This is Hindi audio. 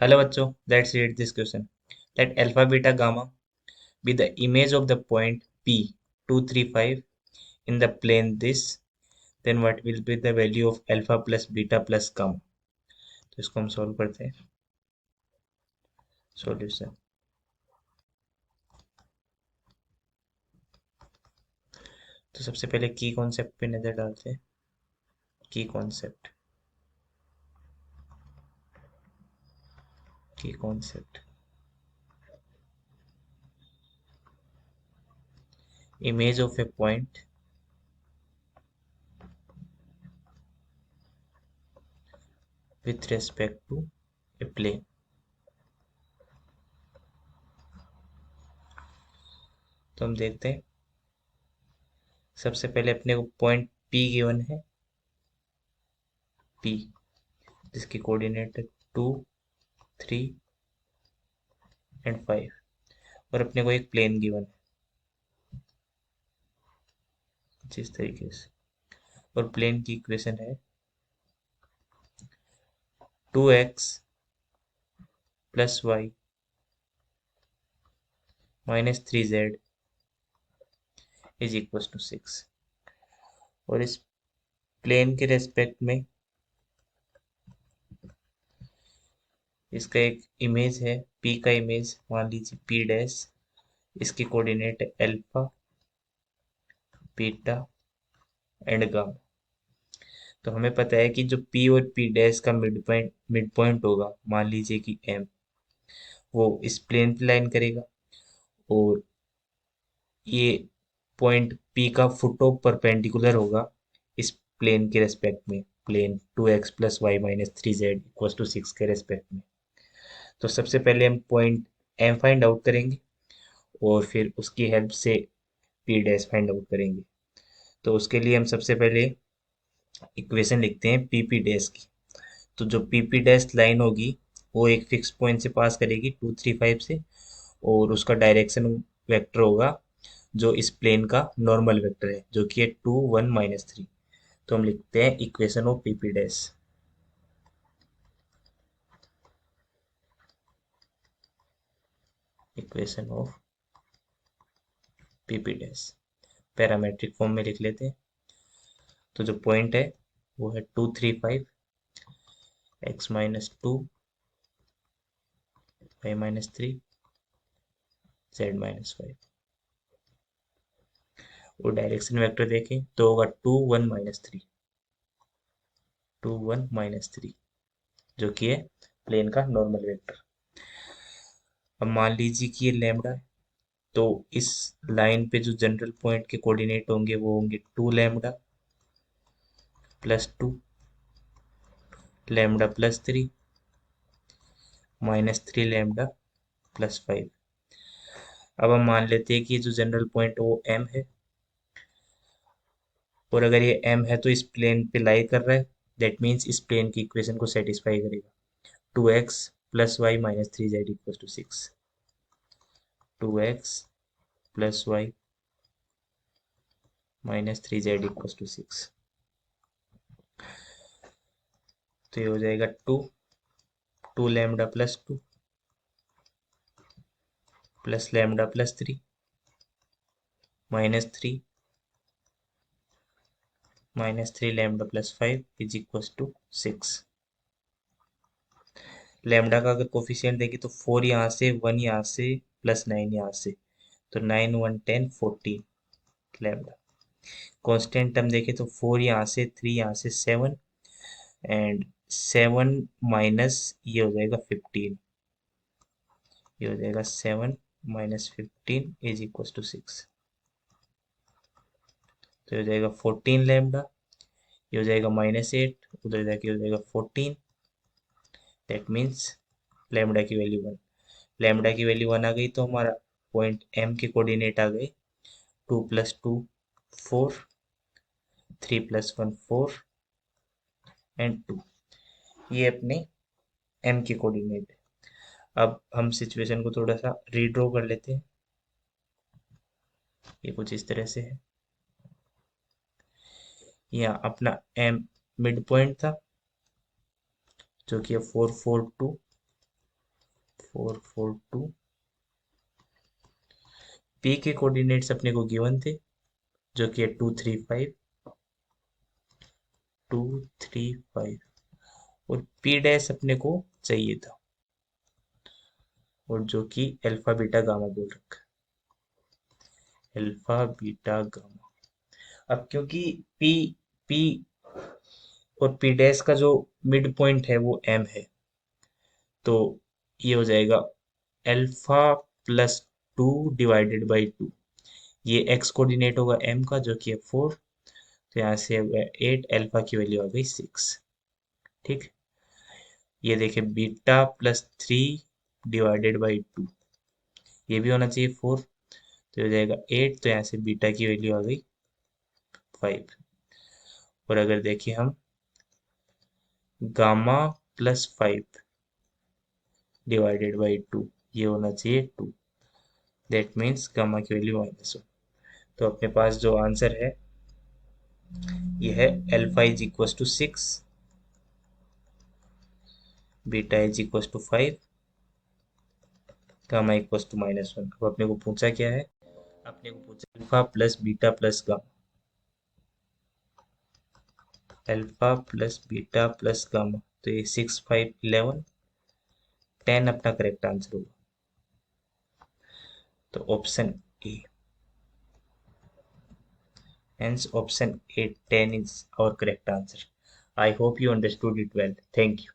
Hello bachcho, let's read this question. Let alpha, beta, gamma be the image of the point P 235 in the plane this, then what will be the value of alpha plus beta plus gamma? तो इसको हम सॉल्व करते हैं. सॉल्यूशन. तो सबसे पहले की कॉन्सेप्ट पे नजर डालते हैं. की कॉन्सेप्ट. की concept. Image of A point with respect to a plane. तो हम देखते हैं. सबसे पहले अपने को पॉइंट P गिवन है. P जिसकी कोऑर्डिनेट है 2, 3 एंड 5 और अपने को एक प्लेन गिवन है जिस तरीके से. और प्लेन की इक्वेशन है 2x plus y minus 3z is equal to 6. और इस प्लेन के रेस्पेक्ट में इसका एक इमेज है. p का इमेज मान लीजिए p डैश. इसकी कोऑर्डिनेट है अल्फा, बीटा एंड गामा. तो हमें पता है कि जो p और p डैश का मिड पॉइंट होगा, मान लीजिए कि m, वो इस प्लेन पे लाइन करेगा. और ये पॉइंट P का फुट ऑफ परपेंडिकुलर होगा इस प्लेन के रेस्पेक्ट में. Plane 2x plus y minus 3z equal to 6 के रेस्पेक्ट में. तो सबसे पहले हम पॉइंट M फाइंड आउट करेंगे और फिर उसकी हेल्प से P डैश फाइंड आउट करेंगे. तो उसके लिए हम सबसे पहले इक्वेशन लिखते हैं PP डैश की. तो जो PP डैश लाइन होगी वो एक फिक्स पॉइंट से पास करेगी 235 से. और उसका डायरेक्शन वेक्टर होगा जो इस प्लेन का नॉर्मल वेक्टर है, जो कि है 2, 1, -3. तो हम लिखते हैं equation of PP dash. Equation of PP dash parametric form में लिख लेते हैं. तो जो पॉइंट है वो है 235, x-2, y-3, z-5. और डायरेक्शन वेक्टर देखें तो होगा 2, 1, -3. 2, 1, -3 जो कि है प्लेन का नॉर्मल वेक्टर. अब मान लीजिए कि ये लैम्डा है. तो इस लाइन पे जो जनरल पॉइंट के कोऑर्डिनेट होंगे वो होंगे 2 lambda plus 2, lambda plus 3, -3 lambda plus 5. अब हम मान लेते हैं कि जो जनरल पॉइंट वो M है. और अगर ये M है तो इस प्लेन पे लाई कर रहा है. दैट मीन्स इस प्लेन की इक्वेशन को सेटिस्फाई करेगा. 2x plus y minus 3z equal to 6. 2x plus y minus 3z equal to 6. तो ये हो जाएगा 2 lambda plus 2 plus lambda plus 3 -3 -3 lambda plus 5 is equal to 6. Lambda का अगर कोफिशिएंट देखें तो 4 यहाँ से, 1 यहाँ से, प्लस 9 यहाँ से. तो 9, 1, 10, 14 लैम्डा. कांस्टेंट टर्म देखें तो 4 यहाँ से, 3 यहाँ से, 7 एंड 7 माइनस ये हो जाएगा 15. ये हो जाएगा 7 -15 इज इक्वल टू 6. तो हो जाएगा 14 लैम्डा. ये हो जाएगा -8, उधर जाके हो जाएगा 14. दैट मीन्स लैम्डा की वैल्यू 1. लैम्डा की वैल्यू 1 आ गई तो हमारा पॉइंट M के कोऑर्डिनेट आ गए 2 + 2 4, 3 + 1 4 एंड 2. ये अपने M के कोऑर्डिनेट है. अब हम सिचुएशन को थोड़ा सा रीड्रॉ कर लेते हैं. ये कुछ इस तरह से है. यहाँ अपना M मिड पॉइंट था जो कि है 4, 4, 2. 442। पी के कोऑर्डिनेट्स अपने को गिवन थे, जो कि है 235 और पी डैश अपने को चाहिए था, और जो कि अल्फा बीटा गामा बोल रखा है, अल्फा बीटा गामा। अब क्योंकि पी पी और पी डैश का जो मिड पॉइंट है वो एम है, तो ये हो जाएगा अल्फा प्लस 2/2। ये एक्स कोऑर्डिनेट होगा एम का, जो कि है 4, तो यहाँ से 8, अल्फा की वैल्यू आ गई 6। ठीक, ये देखें बीटा प्लस 3/2, ये भी होना चाहिए 4, तो हो जाएगा 8, तो यहाँ से बीटा की वैल्यू आ गई 5। और अगर देखिए हम गामा प्लस 5/2, ये होना चाहिए 2, दैट मीन्स गामा की वैल्यू -1। तो अपने पास जो आंसर है ये है alpha is equal to 6, beta is equal to 5, gamma equal to -1। अब अपने को पूछा क्या है, अपने को पूछा alpha plus beta plus gamma, alpha plus beta plus gamma, तो ये 6, 5, 11, 10 अपना करेक्ट आंसर होगा। तो option A, hence option A, 10 is our correct answer. I hope you understood it well. Thank you.